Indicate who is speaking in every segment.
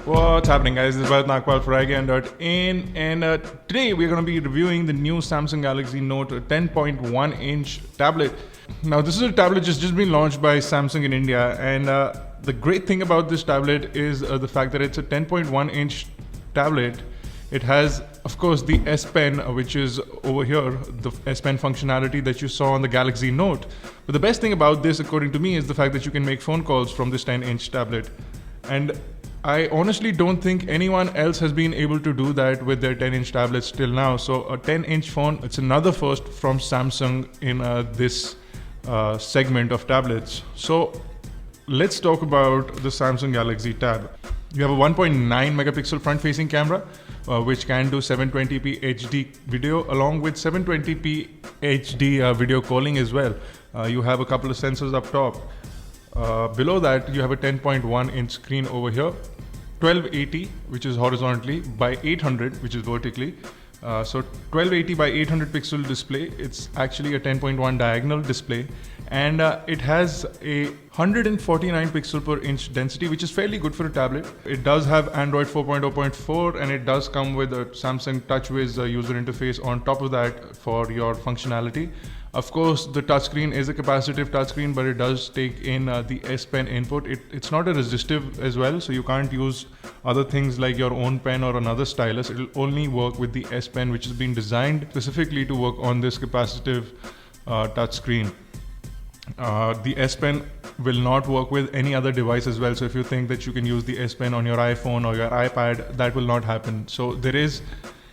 Speaker 1: What's happening, guys? This is Bharat Nagpal for iGyaan.in, and today we're going to be reviewing the new Samsung Galaxy Note 10.1 inch tablet. Now, this is a tablet just been launched by Samsung in India, and the great thing about this tablet is the fact that it's a 10.1 inch tablet. It has, of course, the S Pen, which is over here, the S Pen functionality that you saw on the Galaxy Note. But the best thing about this, according to me, is the fact that you can make phone calls from this 10-inch tablet. And I honestly don't think anyone else has been able to do that with their 10-inch tablets till now. So a 10-inch phone, it's another first from Samsung in this segment of tablets. So let's talk about the Samsung Galaxy Tab. You have a 1.9 megapixel front-facing camera, which can do 720p HD video along with 720p HD video calling as well. You have a couple of sensors up top. Below that, you have a 10.1 inch screen over here, 1280, which is horizontally, by 800, which is vertically. So 1280 by 800 pixel display. It's actually a 10.1 diagonal display, and it has a 149 pixel per inch density, which is fairly good for a tablet. It does have Android 4.0.4, and it does come with a Samsung TouchWiz user interface on top of that for your functionality. Of course, the touchscreen is a capacitive touchscreen, but it does take in the S Pen input. It's not a resistive as well, so you can't use other things like your own pen or another stylus. It'll only work with the S Pen, which has been designed specifically to work on this capacitive touchscreen. The S Pen will not work with any other device as well. So if you think that you can use the S Pen on your iPhone or your iPad, that will not happen. So there is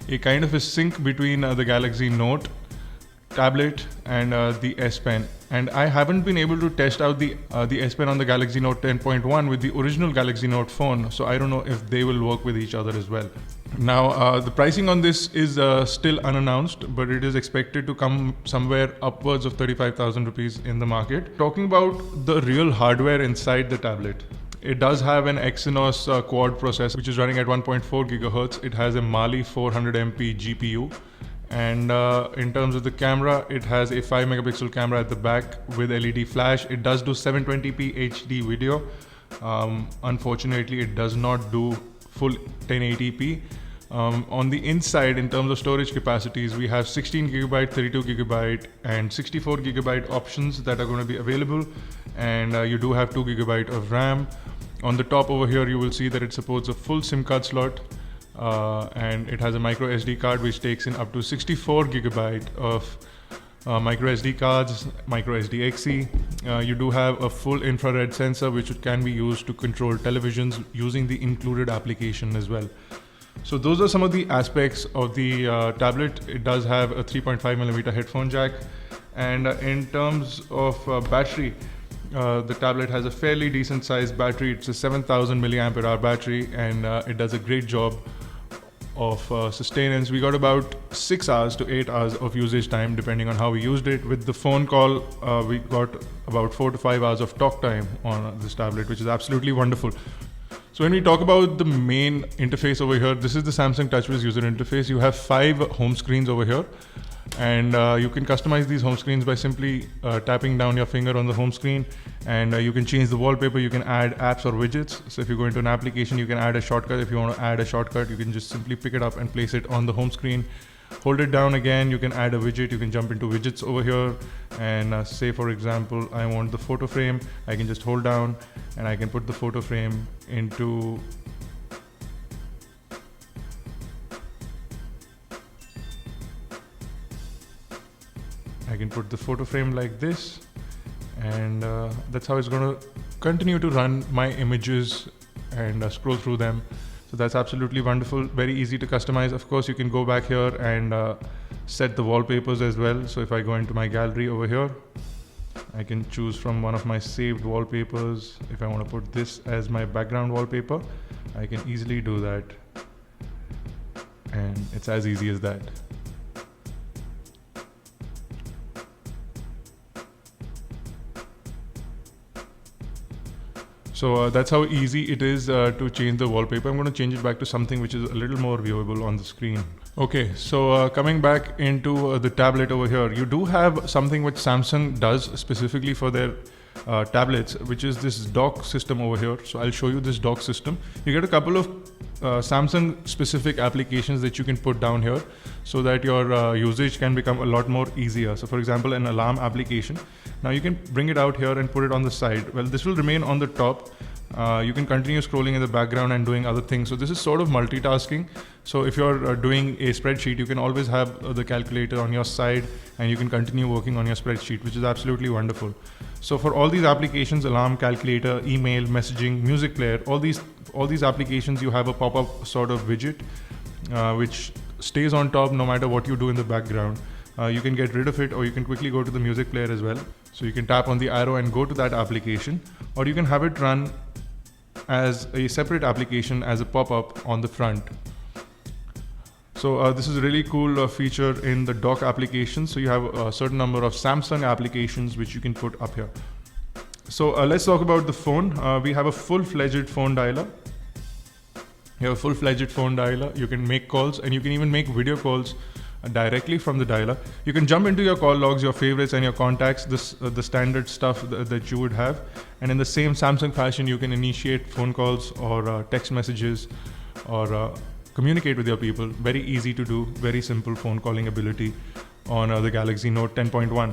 Speaker 1: a kind of a sync between the Galaxy Note tablet and the S Pen, and I haven't been able to test out the S Pen on the Galaxy Note 10.1 with the original Galaxy Note phone, so I don't know if they will work with each other as well. Now, the pricing on this is still unannounced, but it is expected to come somewhere upwards of 35,000 rupees in the market. Talking about the real hardware inside the tablet, it does have an Exynos quad processor, which is running at 1.4 gigahertz. It has a Mali 400MP GPU. And in terms of the camera, it has a 5 megapixel camera at the back with LED flash. It does do 720p HD video. Unfortunately, it does not do full 1080p. On the inside, in terms of storage capacities, we have 16 gigabyte, 32 gigabyte, and 64 gigabyte options that are going to be available. And you do have 2 gigabyte of RAM. On the top over here, you will see that it supports a full SIM card slot. And it has a micro SD card which takes in up to 64 gigabyte of micro SD cards, micro SD XE. You do have a full infrared sensor which can be used to control televisions using the included application as well. So those are some of the aspects of the tablet. It does have a 3.5mm headphone jack, and in terms of battery, the tablet has a fairly decent sized battery. It's a 7000 milliamp hour battery, and it does a great job of sustenance. We got about 6 hours to 8 hours of usage time depending on how we used it. With the phone call, we got about 4 to 5 hours of talk time on this tablet, which is absolutely wonderful. So when we talk about the main interface over here, this is the Samsung TouchWiz user interface. You have 5 home screens over here, and you can customize these home screens by simply tapping down your finger on the home screen, and you can change the wallpaper. You can add apps or widgets. So if you go into an application, you can add a shortcut. If you want to add a shortcut, you can just simply pick it up and place it on the home screen. Hold it down again, you can add a widget. You can jump into widgets over here, and say for example I want the photo frame. I can just hold down and I can put the photo frame into like this, and that's how it's going to continue to run my images and scroll through them. So that's absolutely wonderful, very easy to customize. Of course, you can go back here and set the wallpapers as well. So if I go into my gallery over here, I can choose from one of my saved wallpapers. If I want to put this as my background wallpaper, I can easily do that, and it's as easy as that. So that's how easy it is to change the wallpaper. I'm going to change it back to something which is a little more viewable on the screen. Okay, so coming back into the tablet over here, you do have something which Samsung does specifically for their tablets, which is this dock system over here. So I'll show you this dock system. You get a couple of Samsung specific applications that you can put down here so that your usage can become a lot more easier. So for example, an alarm application. Now you can bring it out here and put it on the side. Well, this will remain on the top. You can continue scrolling in the background and doing other things. So this is sort of multitasking. So if you're doing a spreadsheet, you can always have the calculator on your side and you can continue working on your spreadsheet, which is absolutely wonderful. So for all these applications, alarm, calculator, email, messaging, music player, all these applications, you have a pop-up sort of widget which stays on top no matter what you do in the background. You can get rid of it, or you can quickly go to the music player as well. So you can tap on the arrow and go to that application, or you can have it run as a separate application as a pop-up on the front. So this is a really cool feature in the dock application. So you have a certain number of Samsung applications which you can put up here. So let's talk about the phone. We have a full-fledged phone dialer. You have a full-fledged phone dialer. You can make calls and you can even make video calls directly from the dialer. You can jump into your call logs, your favorites and your contacts, the standard stuff that you would have. And in the same Samsung fashion, you can initiate phone calls or text messages or communicate with your people. Very easy to do, very simple phone calling ability on the Galaxy Note 10.1.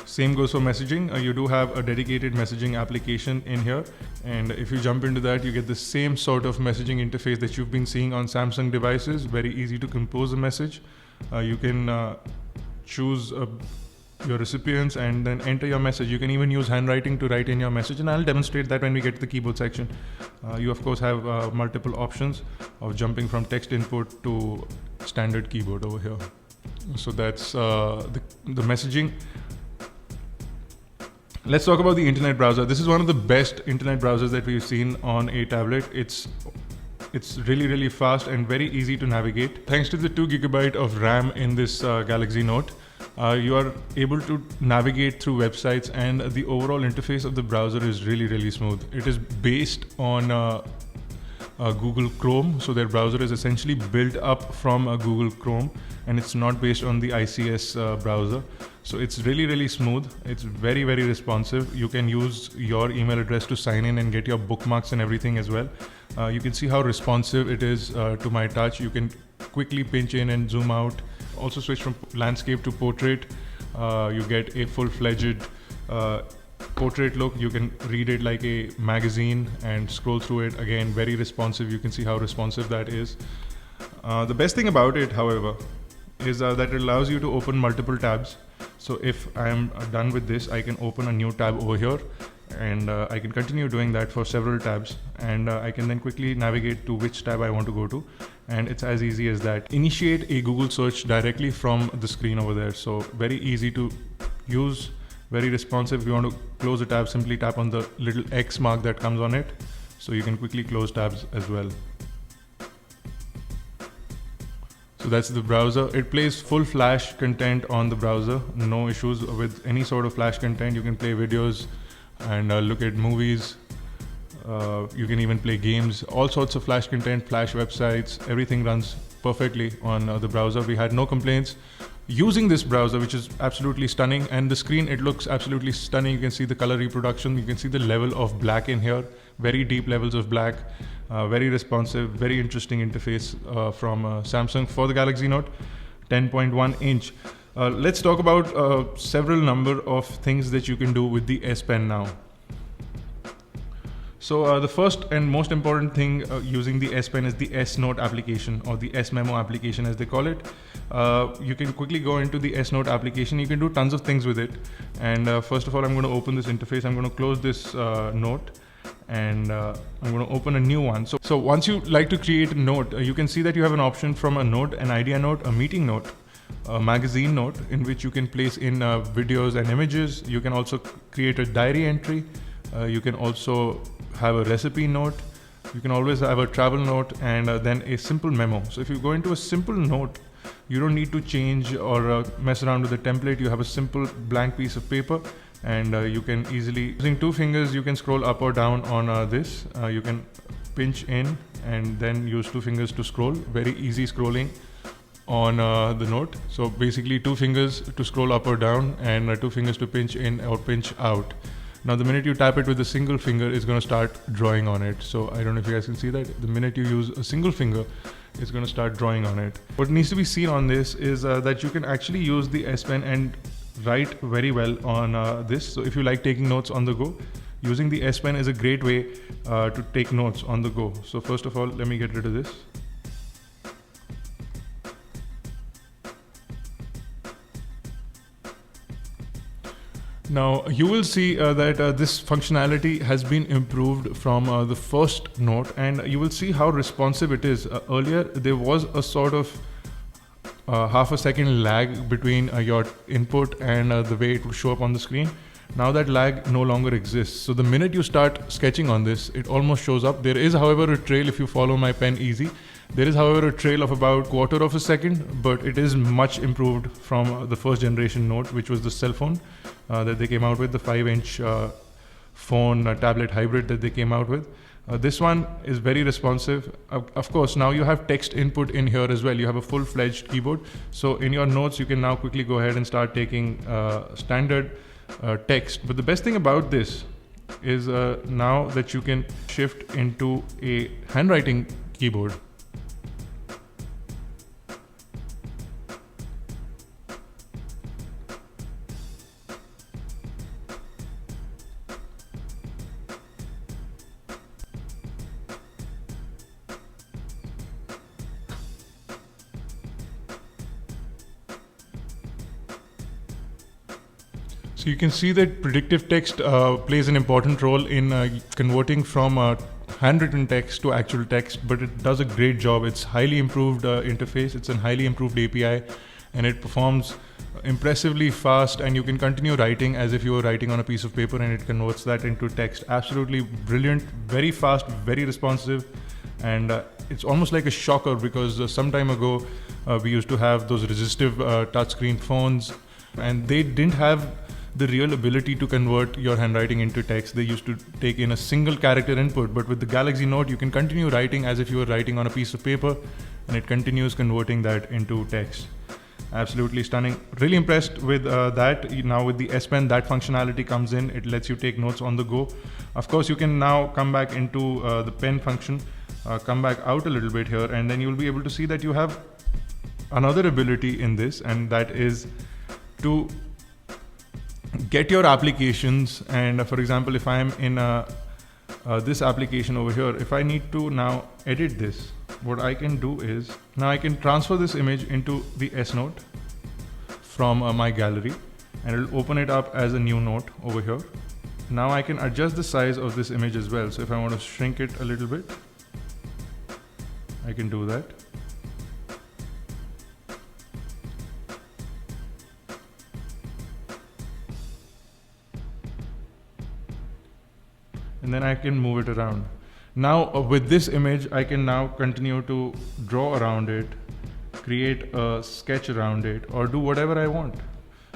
Speaker 1: Same goes for messaging. You do have a dedicated messaging application in here, and if you jump into that, you get the same sort of messaging interface that you've been seeing on Samsung devices. Very easy to compose a message. You can choose your recipients and then enter your message. You can even use handwriting to write in your message, and I'll demonstrate that when we get to the keyboard section. You of course have multiple options of jumping from text input to standard keyboard over here. So that's the messaging. Let's talk about the internet browser. This is one of the best internet browsers that we've seen on a tablet. It's really fast and very easy to navigate. Thanks to the 2 GB of RAM in this Galaxy Note, you are able to navigate through websites, and the overall interface of the browser is really smooth. It is based on Google Chrome, so their browser is essentially built up from Google Chrome, and it's not based on the ICS browser. So it's really smooth. It's very responsive. You can use your email address to sign in and get your bookmarks and everything as well. You can see how responsive it is to my touch. You can quickly pinch in and zoom out. Also switch from landscape to portrait. You get a full-fledged portrait look. You can read it like a magazine and scroll through it. Again, very responsive. You can see how responsive that is. The best thing about it, however, is that it allows you to open multiple tabs. So if I am done with this, I can open a new tab over here, and I can continue doing that for several tabs, and I can then quickly navigate to which tab I want to go to, and it's as easy as that. Initiate a Google search directly from the screen over there. So very easy to use, very responsive. If you want to close a tab, simply tap on the little X mark that comes on it, so you can quickly close tabs as well. So that's the browser. It plays full flash content on the browser. No issues with any sort of flash content. You can play videos and look at movies. You can even play games, all sorts of flash content, flash websites. Everything runs perfectly on the browser. We had no complaints using this browser, which is absolutely stunning. And the screen, it looks absolutely stunning. You can see the color reproduction. You can see the level of black in here. Very deep levels of black. Very responsive, very interesting interface from Samsung for the Galaxy Note 10.1 inch. Let's talk about several number of things that you can do with the S Pen now. So the first and most important thing using the S Pen is the S Note application, or the S Memo application as they call it. You can quickly go into the S Note application. You can do tons of things with it. And first of all, I'm going to open this interface. I'm going to close this note, and I'm going to open a new one. So once you like to create a note, you can see that you have an option from a note, an idea note, a meeting note, a magazine note, in which you can place in videos and images. You can also create a diary entry. You can also have a recipe note. You can always have a travel note, and then a simple memo. So if you go into a simple note, you don't need to change or mess around with the template. You have a simple blank piece of paper, and you can easily, using 2 fingers, you can scroll up or down on this. You can pinch in and then use 2 fingers to scroll. Very easy scrolling on the note. So basically 2 fingers to scroll up or down, and 2 fingers to pinch in or pinch out. Now the minute you tap it with a single finger, it's going to start drawing on it. So I don't know if you guys can see that. The minute you use a single finger, it's going to start drawing on it. What needs to be seen on this is that you can actually use the S Pen and write very well on this. So if you like taking notes on the go, using the S Pen is a great way to take notes on the go. So first of all, let me get rid of this. Now you will see that this functionality has been improved from the first note, and you will see how responsive it is. Earlier there was a sort of half a second lag between your input and the way it would show up on the screen. Now that lag no longer exists. So the minute you start sketching on this, it almost shows up. There is, however, a trail if you follow my pen easy. There is, however, a trail of about quarter of a second, but it is much improved from the first generation Note, which was the cell phone that they came out with, the 5-inch phone tablet hybrid that they came out with. This one is very responsive. Of course, now you have text input in here as well. You have a full-fledged keyboard. So in your notes, you can now quickly go ahead and start taking standard text. But the best thing about this is now that you can shift into a handwriting keyboard. So you can see that predictive text plays an important role in converting from handwritten text to actual text, but it does a great job. It's highly improved interface, it's a highly improved API, and it performs impressively fast, and you can continue writing as if you were writing on a piece of paper, and it converts that into text. Absolutely brilliant, very fast, very responsive, and it's almost like a shocker because some time ago we used to have those resistive touchscreen phones, and they didn't have the real ability to convert your handwriting into text. They used to take in a single character input, but with the Galaxy Note, you can continue writing as if you were writing on a piece of paper, and it continues converting that into text. Absolutely stunning. Really impressed with that. Now with the S Pen, that functionality comes in. It lets you take notes on the go. Of course, you can now come back into the pen function, come back out a little bit here, and then you'll be able to see that you have another ability in this, and that is to get your applications. And for example, if I'm in this application over here, if I need to now edit this, what I can do is now I can transfer this image into the S Note from my gallery, and it'll open it up as a new note over here. Now I can adjust the size of this image as well. So if I want to shrink it a little bit, I can do that. And then I can move it around. Now with this image, I can now continue to draw around it, create a sketch around it, or do whatever I want.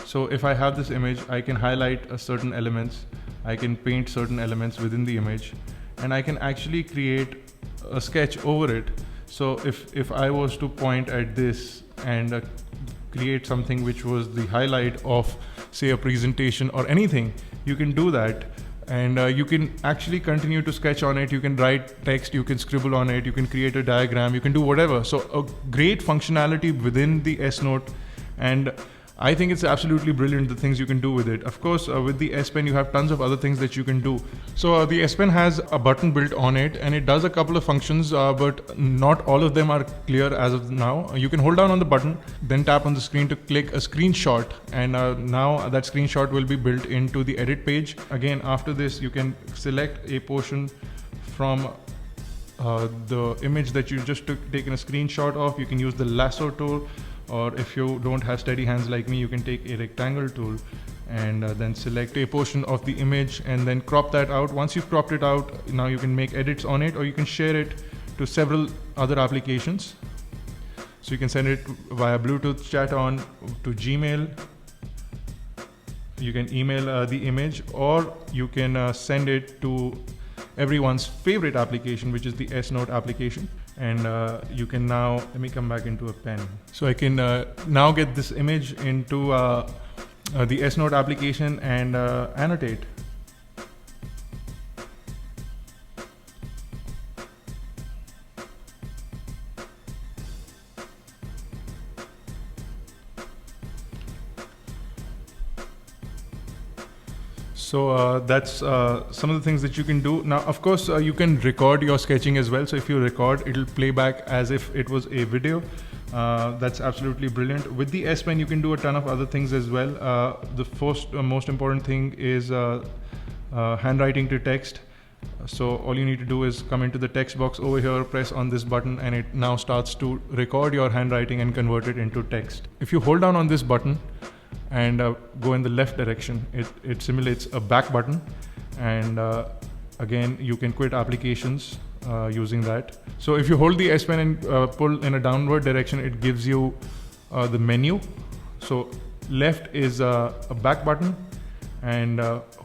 Speaker 1: So if I have this image, I can highlight certain elements, I can paint certain elements within the image, and I can actually create a sketch over it. So if I was to point at this and create something which was the highlight of, say, a presentation or anything, you can do that. And you can actually continue to sketch on it. You can write text, you can scribble on it, you can create a diagram, you can do whatever. So a great functionality within the S Note, and I think it's absolutely brilliant, the things you can do with it. Of course, with the S Pen, you have tons of other things that you can do. So the S Pen has a button built on it, and it does a couple of functions, but not all of them are clear as of now. You can hold down on the button, then tap on the screen to click a screenshot, and now that screenshot will be built into the edit page. Again, after this, you can select a portion from the image that you just taken a screenshot of. You can use the lasso tool, or if you don't have steady hands like me, you can take a rectangle tool and then select a portion of the image and then crop that out. Once you've cropped it out, now you can make edits on it, or you can share it to several other applications. So you can send it via Bluetooth chat on to Gmail. You can email the image, or you can send it to everyone's favorite application, which is the S Note application. And you can now, let me come back into a pen. So I can now get this image into the S Note application and annotate. So that's some of the things that you can do. Now, of course, you can record your sketching as well. So if you record, it'll play back as if it was a video. That's absolutely brilliant. With the S Pen, you can do a ton of other things as well. The first most important thing is handwriting to text. So all you need to do is come into the text box over here, press on this button, and it now starts to record your handwriting and convert it into text. If you hold down on this button and go in the left direction, it simulates a back button, and again you can quit applications using that. So if you hold the S Pen and pull in a downward direction, it gives you the menu. So left is a back button, and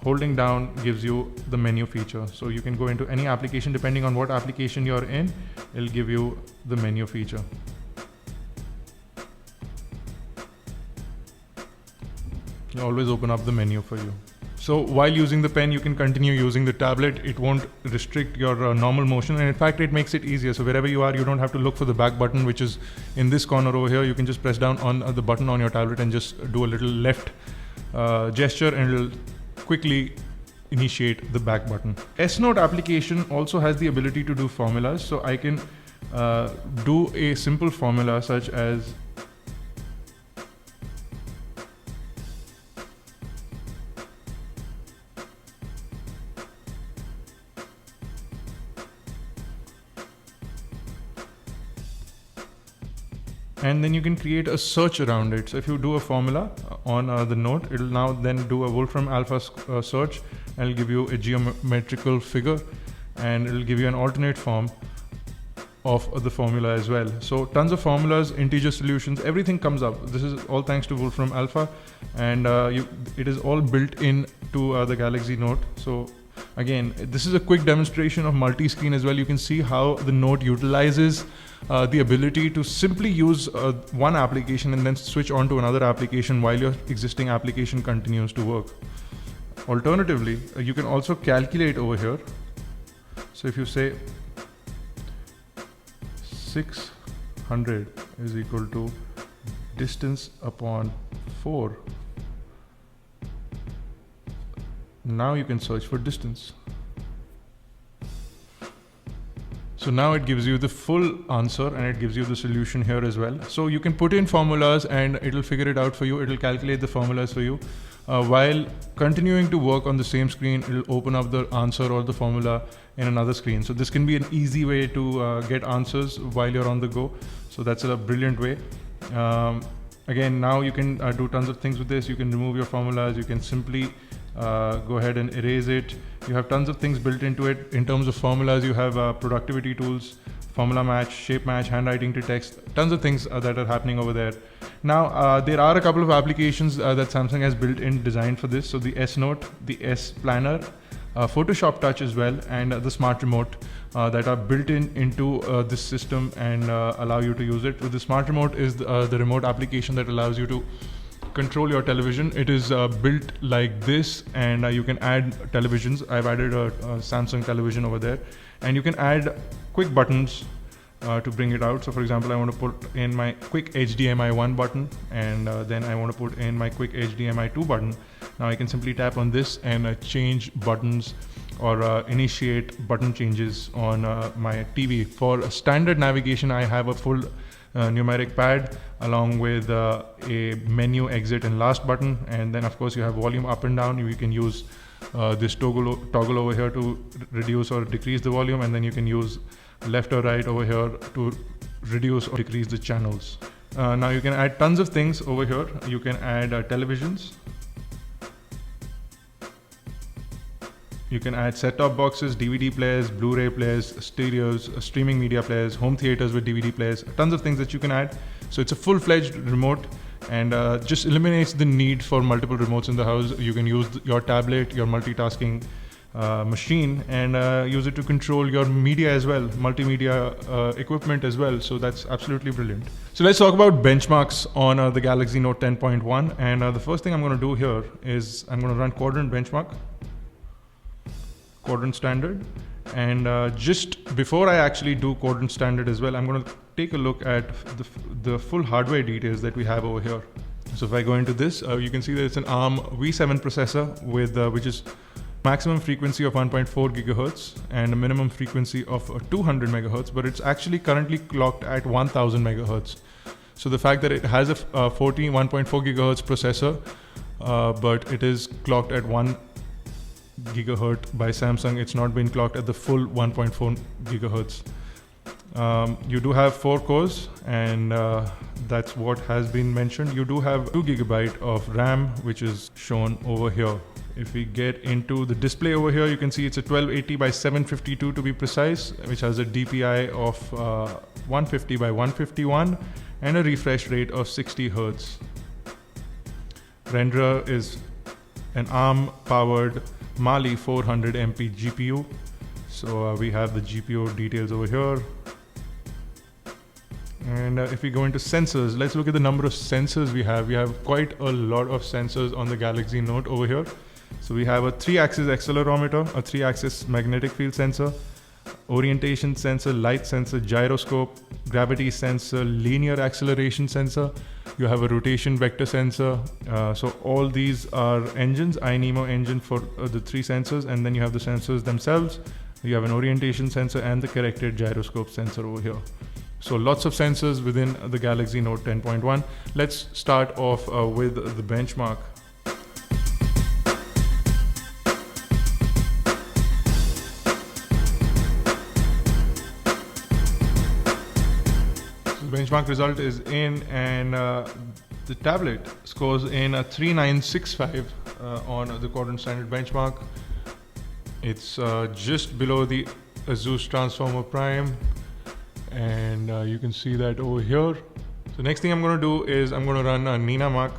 Speaker 1: holding down gives you the menu feature. So you can go into any application, depending on what application you're in, it'll give you the menu feature. It'll always open up the menu for you. So while using the pen, you can continue using the tablet. It won't restrict your normal motion, and in fact it makes it easier. So wherever you are, you don't have to look for the back button, which is in this corner over here. You can just press down on the button on your tablet and just do a little left gesture, and it'll quickly initiate the back button. S-Note application also has the ability to do formulas. So I can do a simple formula such as and then you can create a search around it. So if you do a formula on the note, it'll now then do a Wolfram Alpha search, and it'll give you a geometrical figure, and it'll give you an alternate form of the formula as well. So tons of formulas, integer solutions, everything comes up. This is all thanks to Wolfram Alpha, and it is all built in to the Galaxy Note. So again, this is a quick demonstration of multi-screen as well. You can see how the Note utilizes the ability to simply use one application and then switch on to another application while your existing application continues to work. Alternatively, you can also calculate over here. So if you say 600 is equal to distance upon 4, now you can search for distance. So now it gives you the full answer, and it gives you the solution here as well. So you can put in formulas and it'll figure it out for you. It'll calculate the formulas for you. While continuing to work on the same screen, it'll open up the answer or the formula in another screen. So this can be an easy way to get answers while you're on the go. So that's a brilliant way. Again, now you can do tons of things with this. You can remove your formulas. You can simply go ahead and erase it. You have tons of things built into it. In terms of formulas, you have productivity tools, formula match, shape match, handwriting to text, tons of things that are happening over there. Now, there are a couple of applications that Samsung has built in designed for this. So the S Note, the S Planner, Photoshop Touch as well, and the Smart Remote that are built into this system and allow you to use it. With the Smart Remote is the remote application that allows you to control your television. It is built like this, and you can add televisions. I've added a Samsung television over there, and you can add quick buttons to bring it out. So for example, I want to put in my quick HDMI 1 button, and then I want to put in my quick HDMI 2 button. Now I can simply tap on this and change buttons or initiate button changes on my TV. For standard navigation, I have a full numeric pad along with a menu, exit, and last button, and then of course you have volume up and down. You can use this toggle over here to reduce or decrease the volume, and then you can use left or right over here to reduce or decrease the channels. Now you can add tons of things over here. You can add televisions. You can add set-top boxes, DVD players, Blu-ray players, stereos, streaming media players, home theaters with DVD players, tons of things that you can add. So it's a full-fledged remote, and just eliminates the need for multiple remotes in the house. You can use your tablet, your multitasking machine, and use it to control your media as well, multimedia equipment as well. So that's absolutely brilliant. So let's talk about benchmarks on the Galaxy Note 10.1. And the first thing I'm going to do here is I'm going to run quadrant benchmark, quadrant standard, and just before I actually do quadrant standard as well, I'm going to take a look at the full hardware details that we have over here. So if I go into this, you can see that it's an ARM V7 processor with which is maximum frequency of 1.4 gigahertz and a minimum frequency of 200 megahertz, but it's actually currently clocked at 1000 megahertz. So the fact that it has a 1.4 gigahertz processor, but it is clocked at 1 gigahertz by Samsung, it's not been clocked at the full 1.4 gigahertz. You do have 4 cores, and that's what has been mentioned. You do have 2 gigabyte of RAM, which is shown over here. If we get into the display over here, you can see it's a 1280 by 752 to be precise, which has a DPI of 150 by 151 and a refresh rate of 60 Hz. Renderer is an ARM powered Mali 400 MP GPU. So we have the GPU details over here. And if we go into sensors, let's look at the number of sensors we have. We have quite a lot of sensors on the Galaxy Note over here. So we have a 3-axis accelerometer, a 3-axis magnetic field sensor, orientation sensor, light sensor, gyroscope, gravity sensor, linear acceleration sensor. You have a rotation vector sensor. So all these are engines, iNemo engine for the 3 sensors, and then you have the sensors themselves. You have an orientation sensor and the corrected gyroscope sensor over here. So lots of sensors within the Galaxy Note 10.1. Let's start off with the benchmark. The benchmark result is in, and the tablet scores in a 3965 on the quadrant standard benchmark. It's just below the Asus Transformer Prime, and you can see that over here. So next thing I'm going to do is I'm going to run a Nina Mark.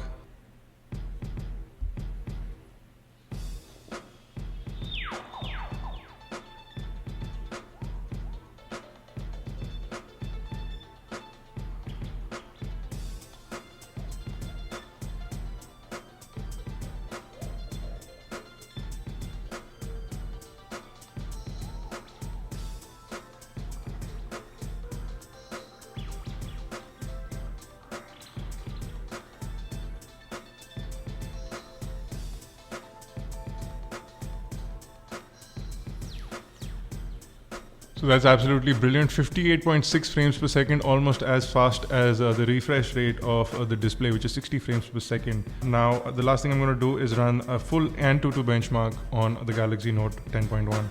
Speaker 1: So that's absolutely brilliant. 58.6 frames per second, almost as fast as the refresh rate of the display, which is 60 frames per second. Now, the last thing I'm going to do is run a full n8000 benchmark on the Galaxy Note 10.1.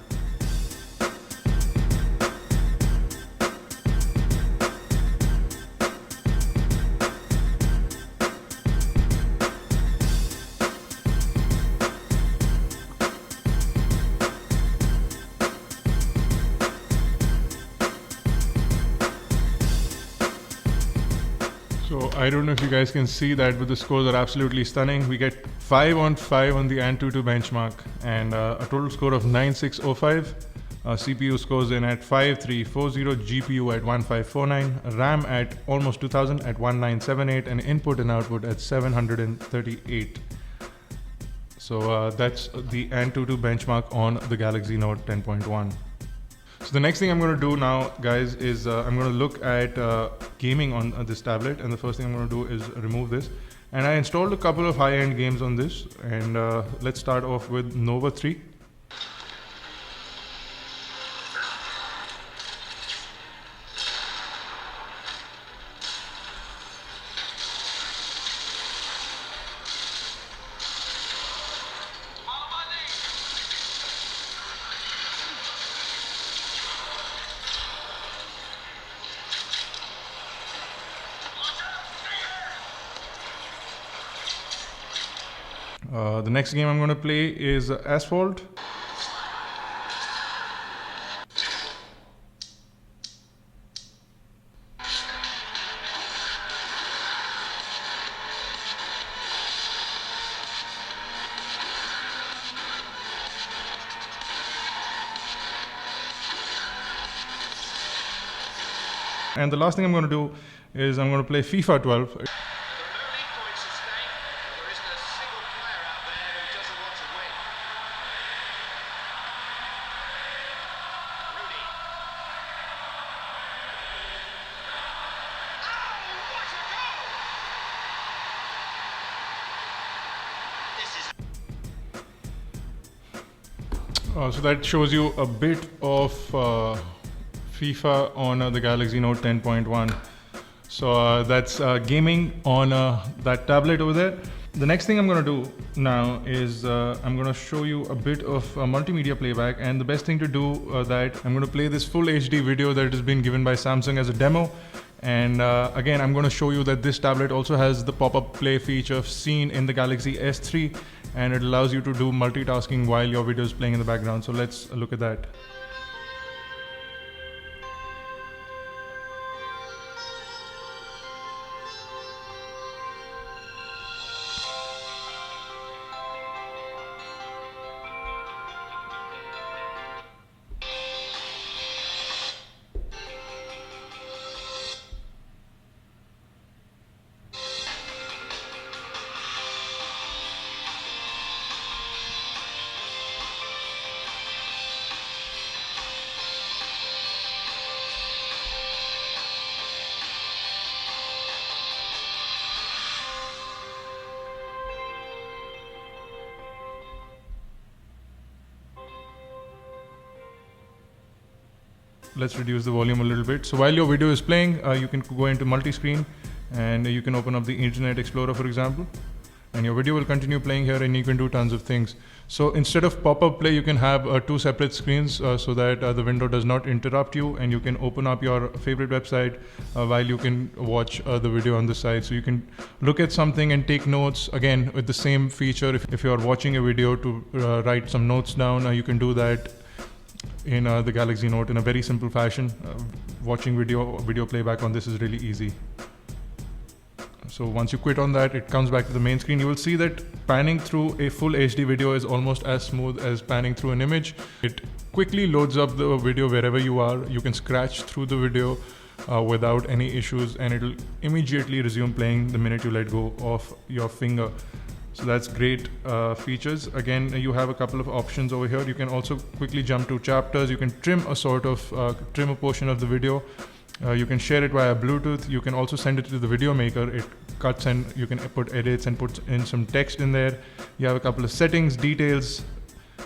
Speaker 1: So I don't know if you guys can see that, but the scores are absolutely stunning. We get 5 on 5 on the n8000 benchmark, and a total score of 9605. CPU scores in at 5340, GPU at 1549, RAM at almost 2000 at 1978, and input and output at 738. So that's the n8000 benchmark on the Galaxy Note 10.1. So the next thing I'm going to do now, guys, is I'm going to look at gaming on this tablet, and the first thing I'm going to do is remove this. And I installed a couple of high-end games on this, and let's start off with Nova 3. The next game I'm going to play is Asphalt. And the last thing I'm going to do is I'm going to play FIFA 12. So that shows you a bit of FIFA on the Galaxy Note 10.1. So that's gaming on that tablet over there. The next thing I'm going to do now is I'm going to show you a bit of multimedia playback, and the best thing to do that I'm going to play this full HD video that has been given by Samsung as a demo. And again, I'm going to show you that this tablet also has the pop-up play feature seen in the Galaxy S3, and it allows you to do multitasking while your video is playing in the background. So let's look at that. Let's reduce the volume a little bit. So while your video is playing, you can go into multi-screen and you can open up the Internet Explorer, for example, and your video will continue playing here, and you can do tons of things. So instead of pop-up play, you can have two separate screens so that the window does not interrupt you, and you can open up your favorite website while you can watch the video on the side. So you can look at something and take notes, again with the same feature. If you are watching a video to write some notes down, you can do that in the Galaxy Note in a very simple fashion. Watching video playback on this is really easy. So once you quit on that, it comes back to the main screen. You will see that panning through a full HD video is almost as smooth as panning through an image. It quickly loads up the video wherever you are. You can scratch through the video without any issues, and it'll immediately resume playing the minute you let go of your finger. So that's great features. Again, you have a couple of options over here. You can also quickly jump to chapters. You can trim a portion of the video. You can share it via Bluetooth. You can also send it to the video maker. It cuts and you can put edits and put in some text in there. You have a couple of settings, details.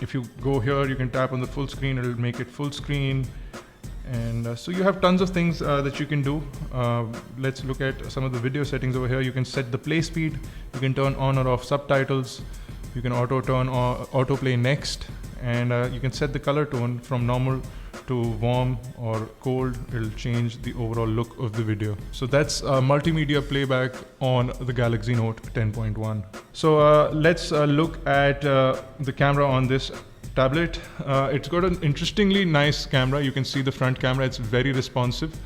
Speaker 1: If you go here, you can tap on the full screen. It'll make it full screen. And so you have tons of things that you can do. Let's look at some of the video settings over here. You can set the play speed. You can turn on or off subtitles. You can autoplay next, and you can set the color tone from normal to warm or cold. It'll change the overall look of the video. So that's multimedia playback on the Galaxy Note 10.1. So let's look at the camera on this tablet. It's got an interestingly nice camera. You can see the front camera, it's very responsive.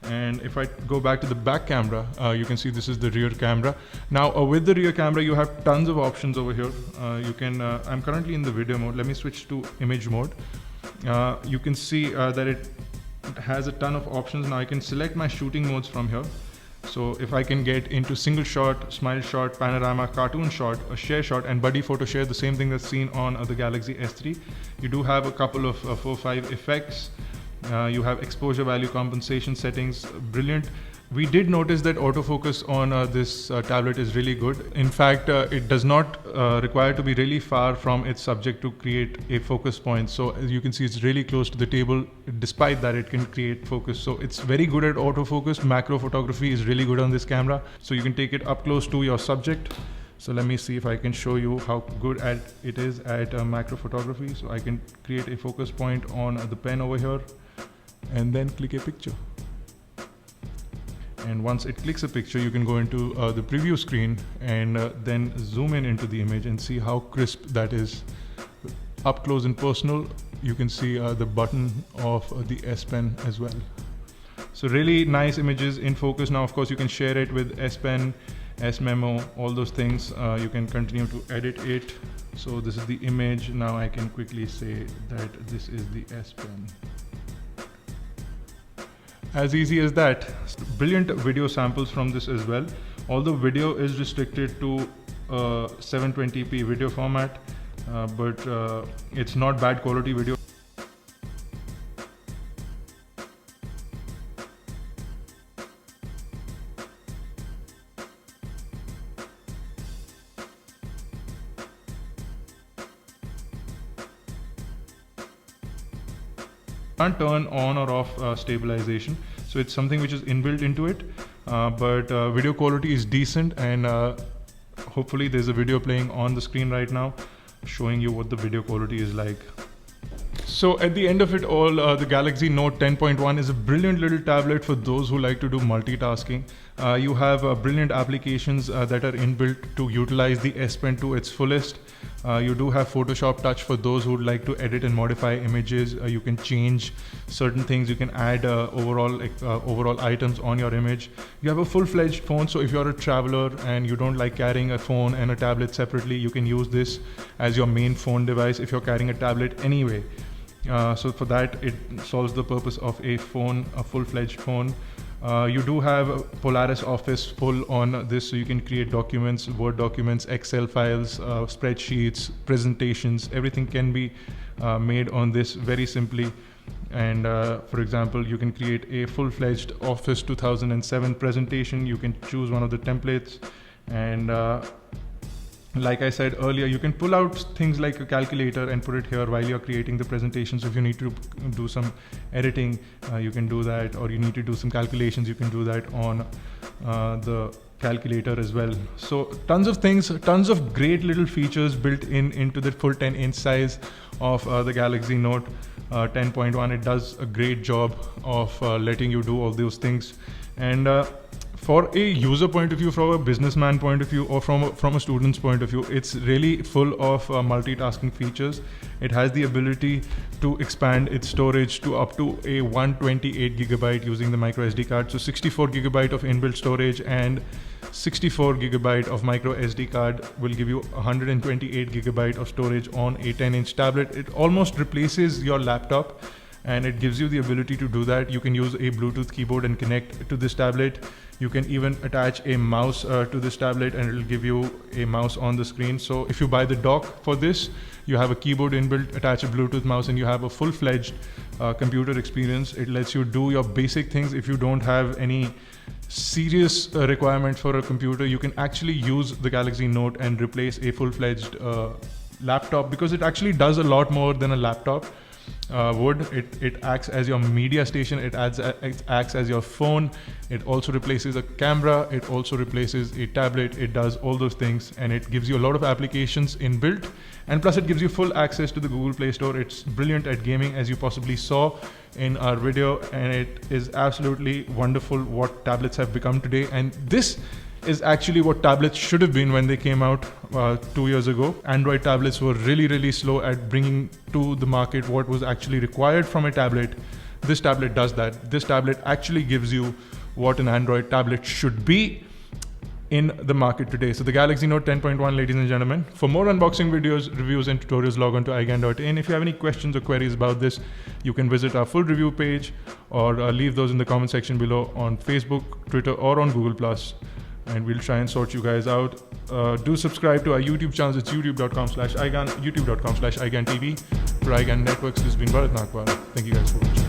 Speaker 1: And if I go back to the back camera, you can see this is the rear camera. Now with the rear camera, you have tons of options over here. I'm currently in the video mode. Let me switch to image mode. You can see that it has a ton of options. Now I can select my shooting modes from here. So if I can get into single shot, smile shot, panorama, cartoon shot, a share shot, and buddy photo share, the same thing that's seen on the Galaxy S3. You do have a couple of 4-5 effects. You have exposure value compensation settings, brilliant. We did notice that autofocus on this tablet is really good. In fact, it does not require to be really far from its subject to create a focus point. So as you can see, it's really close to the table. Despite that, it can create focus. So it's very good at autofocus. Macro photography is really good on this camera. So you can take it up close to your subject. So let me see if I can show you how good it is at macro photography. So I can create a focus point on the pen over here and then click a picture. And once it clicks a picture, you can go into the preview screen and then zoom in into the image and see how crisp that is. Up close and personal, you can see the button of the S Pen as well. So really nice images in focus. Now, of course, you can share it with S Pen, S Memo, all those things. You can continue to edit it. So this is the image. Now I can quickly say that this is the S Pen. As easy as that. Brilliant video samples from this as well. Although video is restricted to 720p video format, but it's not bad quality video. can't turn on or off stabilization, so it's something which is inbuilt into it. But video quality is decent, and hopefully there's a video playing on the screen right now showing you what the video quality is like. So at the end of it all, the Galaxy Note 10.1 is a brilliant little tablet for those who like to do multitasking. You have brilliant applications that are inbuilt to utilize the S Pen to its fullest. You do have Photoshop Touch for those who would like to edit and modify images. You can change certain things. You can add overall items on your image. You have a full-fledged phone, so if you're a traveler and you don't like carrying a phone and a tablet separately, you can use this as your main phone device if you're carrying a tablet anyway. So for that, it solves the purpose of a phone, a full-fledged phone. You do have Polaris Office full on this, so you can create documents, Word documents, Excel files, spreadsheets, presentations. Everything can be made on this very simply. And for example, you can create a full-fledged Office 2007 presentation. You can choose one of the templates, and like I said earlier, you can pull out things like a calculator and put it here while you're creating the presentation. So if you need to do some editing, you can do that, or you need to do some calculations, you can do that on the calculator as well. So tons of things, tons of great little features built into the full 10-inch size of the Galaxy Note 10.1. It does a great job of letting you do all those things. And for a user point of view, from a businessman point of view, or from a student's point of view, it's really full of multitasking features. It has the ability to expand its storage to up to a 128 gigabyte using the micro SD card. So 64 gigabyte of inbuilt storage and 64 gigabyte of micro SD card will give you 128 gigabyte of storage on a 10-inch tablet. It almost replaces your laptop, and it gives you the ability to do that. You can use a Bluetooth keyboard and connect to this tablet. You can even attach a mouse to this tablet, and it will give you a mouse on the screen. So if you buy the dock for this, you have a keyboard inbuilt, attach a Bluetooth mouse, and you have a full-fledged computer experience. It lets you do your basic things. If you don't have any serious requirement for a computer, you can actually use the Galaxy Note and replace a full-fledged laptop, because it actually does a lot more than a laptop would. It acts as your media station. It acts as your phone. It also replaces a camera. It also replaces a tablet. It does all those things, and it gives you a lot of applications inbuilt, and plus it gives you full access to the Google Play Store. It's brilliant at gaming, as you possibly saw in our video, and it is absolutely wonderful what tablets have become today. And this is actually what tablets should have been when they came out 2 years ago. Android tablets were really slow at bringing to the market what was actually required from a tablet. This tablet does that. This tablet actually gives you what an Android tablet should be in the market today. So the Galaxy Note 10.1, ladies and gentlemen. For more unboxing videos, reviews, and tutorials, log on to iGyaan.in. If you have any questions or queries about this, you can visit our full review page, or leave those in the comment section below on Facebook, Twitter, or on Google+. And we'll try and sort you guys out. Do subscribe to our YouTube channels. It's youtube.com/iGyaan, youtube.com/iGyaan TV. For iGyaan Networks, this has been Bharat Nagpal. Thank you guys for watching.